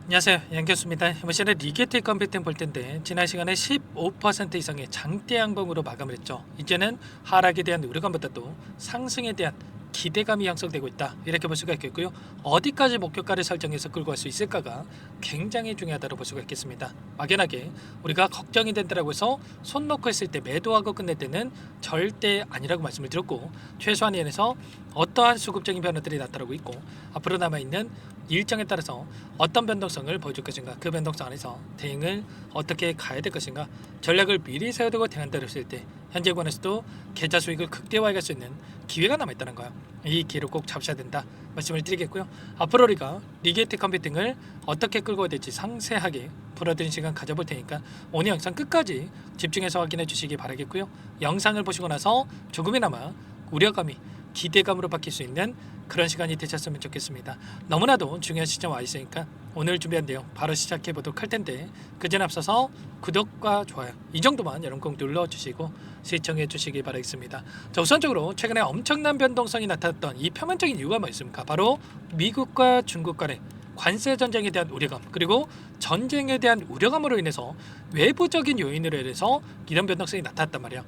안녕하세요, 양교수입니다. 이번 시간에 리게트 컴퓨팅 볼 텐데 지난 시간에 15% 이상의 장대 양봉으로 마감을 했죠. 이제는 하락에 대한 우려감보다도 상승에 대한 기대감이 형성되고 있다, 이렇게 볼 수가 있겠고요. 어디까지 목표가를 설정해서 끌고 갈 수 있을까가 굉장히 중요하다고 볼 수가 있겠습니다. 막연하게 우리가 걱정이 된다고 해서 손 놓고 했을 때 매도하고 끝낼 때는 절대 아니라고 말씀을 드렸고, 최소한 연에서 어떠한 수급적인 변화들이 나타나고 있고 앞으로 남아있는 일정에 따라서 어떤 변동성을 보여줄 것인가, 그 변동성 안에서 대응을 어떻게 가야 될 것인가, 전략을 미리 세워두고 대응한다고 했을 때 현재 권에서도 계좌 수익을 극대화할 수 있는 기회가 남아있다는 거예요. 이 기회를 꼭 잡으셔야 된다 말씀을 드리겠고요. 앞으로 우리가 리게이트 컴퓨팅을 어떻게 끌고 가야 될지 상세하게 풀어드린 시간 가져볼 테니까 오늘 영상 끝까지 집중해서 확인해 주시기 바라겠고요. 영상을 보시고 나서 조금이나마 우려감이 기대감으로 바뀔 수 있는 그런 시간이 되셨으면 좋겠습니다. 너무나도 중요한 시점 와 있으니까 오늘 준비한 내용 바로 시작해 보도록 할 텐데, 그전 앞서서 구독과 좋아요 이 정도만 여러분 꼭 눌러주시고 시청해 주시기 바라겠습니다. 자, 우선적으로 최근에 엄청난 변동성이 나타났던 이 표면적인 이유가 뭐 있습니까? 바로 미국과 중국 간의 관세 전쟁에 대한 우려감, 그리고 전쟁에 대한 우려감으로 인해서 외부적인 요인으로 인해서 이런 변동성이 나타났단 말이야.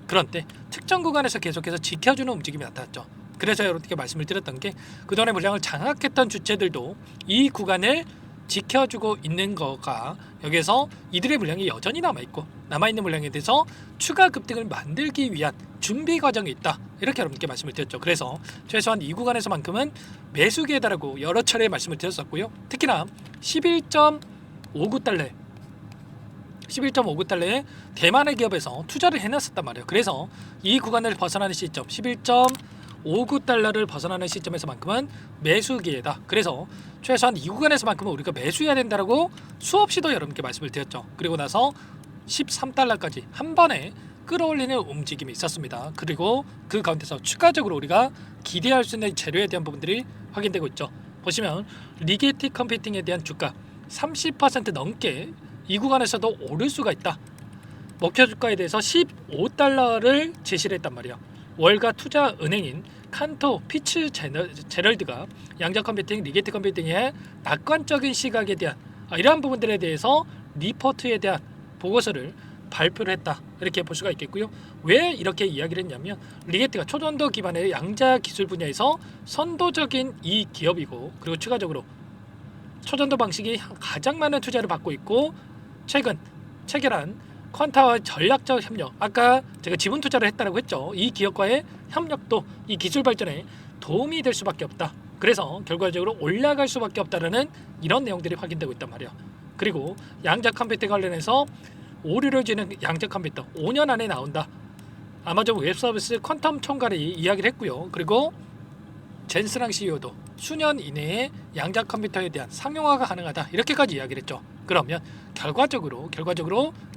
그런데 특정 구간에서 계속해서 지켜주는 움직임이 나타났죠. 그래서 여러분께 말씀을 드렸던 게, 그동안의 물량을 장악했던 주체들도 이 구간을 지켜주고 있는 거가, 여기에서 이들의 물량이 여전히 남아있고 남아있는 물량에 대해서 추가 급등을 만들기 위한 준비 과정이 있다, 이렇게 여러분께 말씀을 드렸죠. 그래서 최소한 이 구간에서만큼은 매수 기회다라고 여러 차례 말씀을 드렸었고요. 특히나 11.59달러 11.59달러에 대만의 기업에서 투자를 해놨었단 말이에요. 그래서 이 구간을 벗어나는 시점 11.59달러를 벗어나는 시점에서만큼은 매수 기회다. 그래서 최소한 이 구간에서만큼은 우리가 매수해야 된다라고 수없이도 여러분께 말씀을 드렸죠. 그리고 나서 13달러까지 한 번에 끌어올리는 움직임이 있었습니다. 그리고 그 가운데서 추가적으로 우리가 기대할 수 있는 재료에 대한 부분들이 확인되고 있죠. 보시면 리게이트 컴퓨팅에 대한 주가 30% 넘게 이 구간에서도 오를 수가 있다. 목표 주가에 대해서 15달러를 제시를 했단 말이야. 월가 투자 은행인 칸토 피츠 제럴드가 양자 컴퓨팅, 리게이트 컴퓨팅의 낙관적인 시각에 대한 이러한 부분들에 대해서 리포트에 대한 보고서를 발표를 했다, 이렇게 볼 수가 있겠고요. 왜 이렇게 이야기를 했냐면, 리게이트가 초전도 기반의 양자 기술 분야에서 선도적인 이 기업이고, 그리고 추가적으로 초전도 방식이 가장 많은 투자를 받고 있고, 최근 체결한 퀀타와 전략적 협력, 아까 제가 지분 투자를 했다고 했죠. 이 기업과의 협력도 이 기술 발전에 도움이 될 수밖에 없다. 그래서 결과적으로 올라갈 수밖에 없다라는 이런 내용들이 확인되고 있단 말이야. 그리고 양자 컴퓨터 관련해서 오류를 주는 양자 컴퓨터 5년 안에 나온다. 아마존 웹서비스 퀀텀 총괄이 이야기를 했고요. 그리고 젠스랑 CEO도 수년 이내에 양자 컴퓨터에 대한 상용화가 가능하다, 이렇게까지 이야기를 했죠. 그러면 결과적으로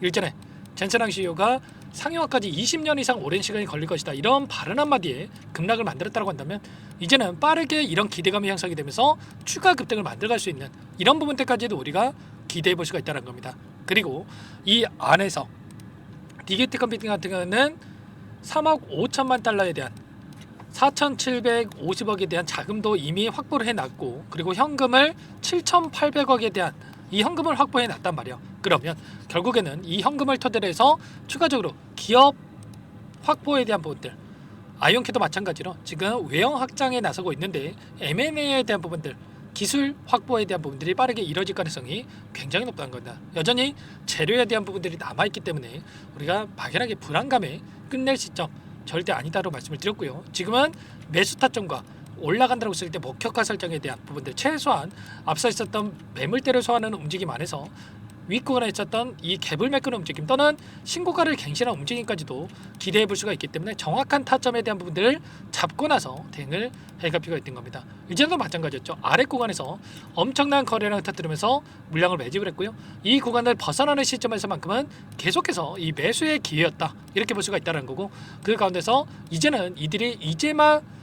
일전에 젠스랑 CEO가 상용화까지 20년 이상 오랜 시간이 걸릴 것이다, 이런 발언 한마디에 급락을 만들었다고 한다면, 이제는 빠르게 이런 기대감이 형성이 되면서 추가 급등을 만들어갈 수 있는 이런 부분들까지도 우리가 기대해 볼 수가 있다는 겁니다. 그리고 이 안에서 리게이트 컴퓨팅 같은 경우는 3억 5천만 달러에 대한 4,750억에 대한 자금도 이미 확보를 해놨고, 그리고 현금을 7,800억에 대한 이 현금을 확보해놨단 말이에요. 그러면 결국에는 이 현금을 토대로 해서 추가적으로 기업 확보에 대한 부분들, 아이온키도 마찬가지로 지금 외형 확장에 나서고 있는데 M&A에 대한 부분들, 기술 확보에 대한 부분들이 빠르게 이뤄질 가능성이 굉장히 높다는 겁니다. 여전히 재료에 대한 부분들이 남아있기 때문에 우리가 막연하게 불안감에 끝낼 시점 절대 아니다로 말씀을 드렸고요. 지금은 매수 타점과 올라간다고 했을 때 목표가 설정에 대한 부분들, 최소한 앞서 있었던 매물대를 소화하는 움직임 안에서 윗구간에 있었던 이 갭을 메꾸는 움직임 또는 신고가를 갱신하는 움직임까지도 기대해 볼 수가 있기 때문에 정확한 타점에 대한 부분들을 잡고 나서 대응을 해갈 필요가 있는 겁니다. 이제도 마찬가지였죠. 아래 구간에서 엄청난 거래량을 터뜨리면서 물량을 매집을 했고요. 이 구간을 벗어나는 시점에서만큼은 계속해서 이 매수의 기회였다, 이렇게 볼 수가 있다는 거고, 그 가운데서 이제는 이들이 이제만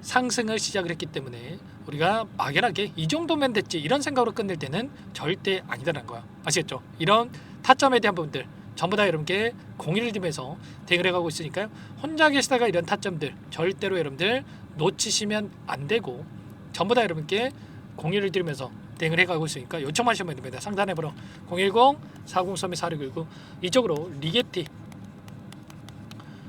상승을 시작을 했기 때문에 우리가 막연하게 이 정도면 됐지, 이런 생각으로 끝낼 때는 절대 아니다라는 거야. 아시겠죠? 이런 타점에 대한 부분들 전부 다 여러분께 공유를 드리면서 대응을 해가고 있으니까요. 혼자 계시다가 이런 타점들 절대로 여러분들 놓치시면 안 되고, 전부 다 여러분께 공유를 드리면서 대응을 해가고 있으니까 요청하시면 됩니다. 상단에 번호 010-4032-4619 이쪽으로 리게티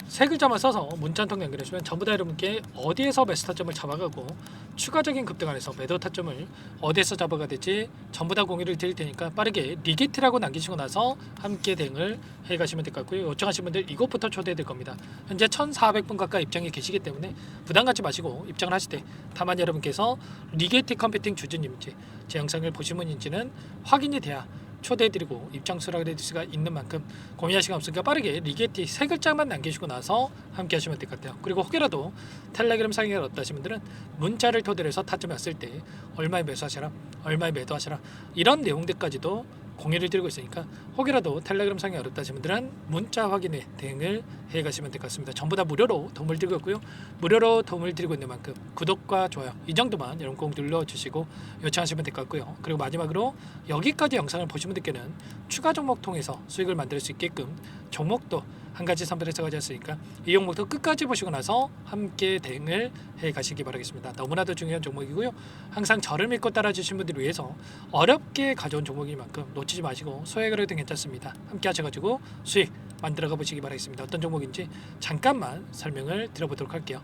세 글자만 써서 문자 한 통 연결해주면 전부 다 여러분께 어디에서 매수 타점을 잡아가고 추가적인 급등 안에서 매도 타점을 어디에서 잡아가 될지 전부 다 공유를 드릴 테니까 빠르게 리게티라고 남기시고 나서 함께 대응을 해가시면 될 것 같고요. 요청하신 분들 이것부터 초대될 겁니다. 현재 1400분 가까이 입장에 계시기 때문에 부담 갖지 마시고 입장을 하실 때 다만 여러분께서 리게티 컴퓨팅 주주님인지 제 영상을 보신 분인지는 확인이 돼야 초대해드리고 입장 수락을 해드릴 수가 있는 만큼 고민할 시간 없으니까 빠르게 리게티 세 글자만 남기시고 나서 함께 하시면 될 것 같아요. 그리고 혹여라도 텔레그램 상의가 어떠신 분들은 문자를 토대로 해서 타점이 왔을 때 얼마에 매수하시라 얼마에 매도하시라 이런 내용들까지도 공유를 드리고 있으니까 혹여라도 텔레그램 상의 어렵다신 분들은 문자 확인에 대응을 해가시면 될 것 같습니다. 전부 다 무료로 도움을 드리고 있고요. 무료로 도움을 드리고 있는 만큼 구독과 좋아요 이 정도만 여러분 꼭 눌러주시고 요청하시면 될 것 같고요. 그리고 마지막으로 여기까지 영상을 보신 분들께는 추가 종목 통해서 수익을 만들 수 있게끔 종목도 한 가지 선별해서 가져왔으니까 이 종목도 끝까지 보시고 나서 함께 대응을 해 가시기 바라겠습니다. 너무나도 중요한 종목이고요. 항상 저를 믿고 따라주신 분들을 위해서 어렵게 가져온 종목인 만큼 놓치지 마시고 소액으로 해도 괜찮습니다. 함께 하셔가지고 수익 만들어가 보시기 바라겠습니다. 어떤 종목인지 잠깐만 설명을 드려보도록 할게요.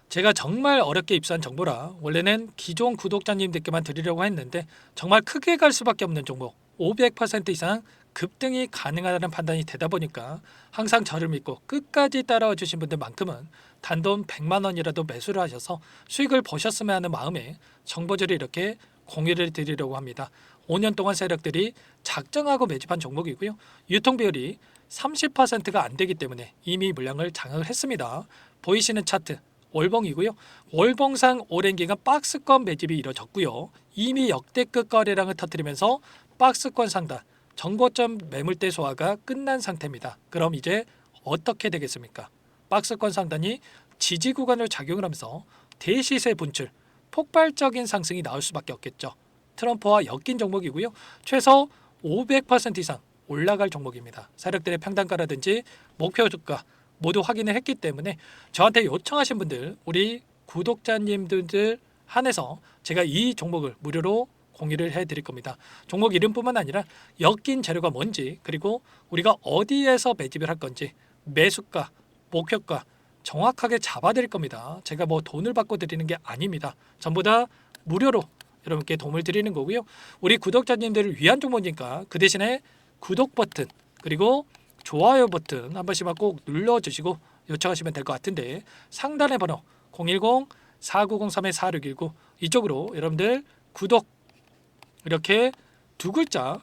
제가 정말 어렵게 입수한 정보라 원래는 기존 구독자님들께만 드리려고 했는데 정말 크게 갈 수밖에 없는 종목 500% 이상 급등이 가능하다는 판단이 되다 보니까 항상 저를 믿고 끝까지 따라와 주신 분들만큼은 단돈 100만 원이라도 매수를 하셔서 수익을 보셨으면 하는 마음에 정보들을 이렇게 공유를 드리려고 합니다. 5년 동안 세력들이 작정하고 매집한 종목이고요. 유통 비율이 30%가 안 되기 때문에 이미 물량을 장악을 했습니다. 보이시는 차트 월봉이고요. 월봉상 오랜 기간 박스권 매집이 이뤄졌고요. 이미 역대급 거래량을 터뜨리면서 박스권 상단 정고점 매물대 소화가 끝난 상태입니다. 그럼 이제 어떻게 되겠습니까? 박스권 상단이 지지 구간을 작용을 하면서 대시세 분출, 폭발적인 상승이 나올 수밖에 없겠죠. 트럼프와 엮인 종목이고요. 최소 500% 이상 올라갈 종목입니다. 세력들의 평단가라든지 목표 주가 모두 확인을 했기 때문에 저한테 요청하신 분들 우리 구독자님들 한해서 제가 이 종목을 무료로 공유를 해드릴 겁니다. 종목 이름뿐만 아니라 엮인 재료가 뭔지 그리고 우리가 어디에서 매집을 할 건지 매수가, 목표가 정확하게 잡아드릴 겁니다. 제가 뭐 돈을 받고 드리는 게 아닙니다. 전부 다 무료로 여러분께 도움을 드리는 거고요. 우리 구독자님들을 위한 종목이니까 그 대신에 구독 버튼 그리고 좋아요 버튼 한 번씩만 꼭 눌러주시고 요청하시면 될 것 같은데 상단의 번호 010-4903-4619 이쪽으로 여러분들 구독 이렇게 두 글자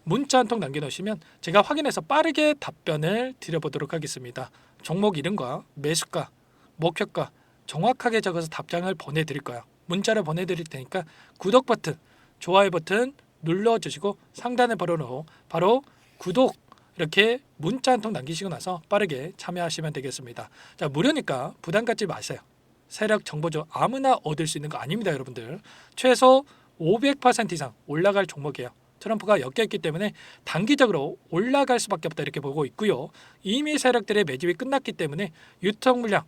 문자 한 통 남겨놓으시면 제가 확인해서 빠르게 답변을 드려보도록 하겠습니다. 종목 이름과 매수가, 목표가 정확하게 적어서 답장을 보내드릴 거예요. 문자를 보내드릴 테니까 구독 버튼, 좋아요 버튼 눌러주시고 상단의 번호로 바로 구독 이렇게 문자 한 통 남기시고 나서 빠르게 참여하시면 되겠습니다. 자, 무료니까 부담 갖지 마세요. 세력 정보죠. 아무나 얻을 수 있는 거 아닙니다, 여러분들. 최소 500% 이상 올라갈 종목이에요. 트럼프가 엮여있기 때문에 단기적으로 올라갈 수밖에 없다 이렇게 보고 있고요. 이미 세력들의 매집이 끝났기 때문에 유통 물량,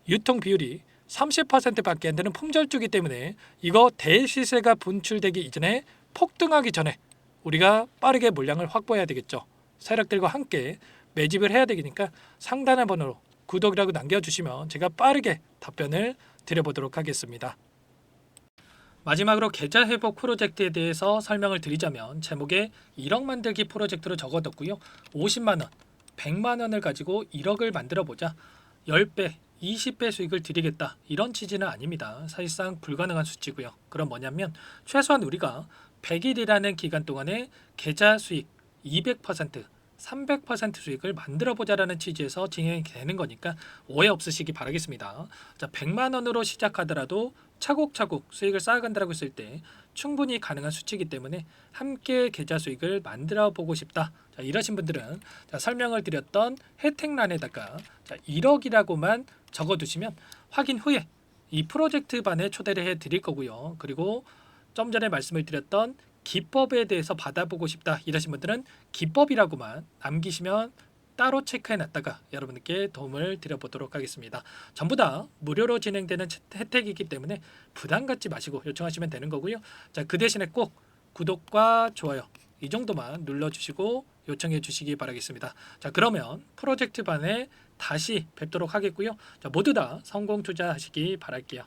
유통 비율이 30%밖에 안 되는 품절주기 때문에 이거 대시세가 분출되기 이전에 폭등하기 전에 우리가 빠르게 물량을 확보해야 되겠죠. 세력들과 함께 매집을 해야 되니까 상단의 번호로 구독이라고 남겨주시면 제가 빠르게 답변을 드려보도록 하겠습니다. 마지막으로 계좌 회복 프로젝트에 대해서 설명을 드리자면 제목에 1억 만들기 프로젝트로 적어뒀고요. 50만 원, 100만 원을 가지고 1억을 만들어 보자. 10배, 20배 수익을 드리겠다. 이런 취지는 아닙니다. 사실상 불가능한 수치고요. 그럼 뭐냐면 최소한 우리가 100일이라는 기간 동안에 계좌 수익 200%, 300% 수익을 만들어 보자라는 취지에서 진행이 되는 거니까 오해 없으시기 바라겠습니다. 자, 100만 원으로 시작하더라도 차곡차곡 수익을 쌓아간다고 했을 때 충분히 가능한 수치이기 때문에 함께 계좌 수익을 만들어 보고 싶다. 자, 이러신 분들은 자, 설명을 드렸던 혜택란에다가 자, 1억이라고만 적어두시면 확인 후에 이 프로젝트 반에 초대를 해 드릴 거고요. 그리고 좀 전에 말씀을 드렸던 기법에 대해서 받아보고 싶다 이러신 분들은 기법이라고만 남기시면 따로 체크해놨다가 여러분께 도움을 드려보도록 하겠습니다. 전부 다 무료로 진행되는 혜택이기 때문에 부담 갖지 마시고 요청하시면 되는 거고요. 자, 그 대신에 꼭 구독과 좋아요 이 정도만 눌러주시고 요청해 주시기 바라겠습니다. 자, 그러면 프로젝트 반에 다시 뵙도록 하겠고요. 자, 모두 다 성공 투자하시기 바랄게요.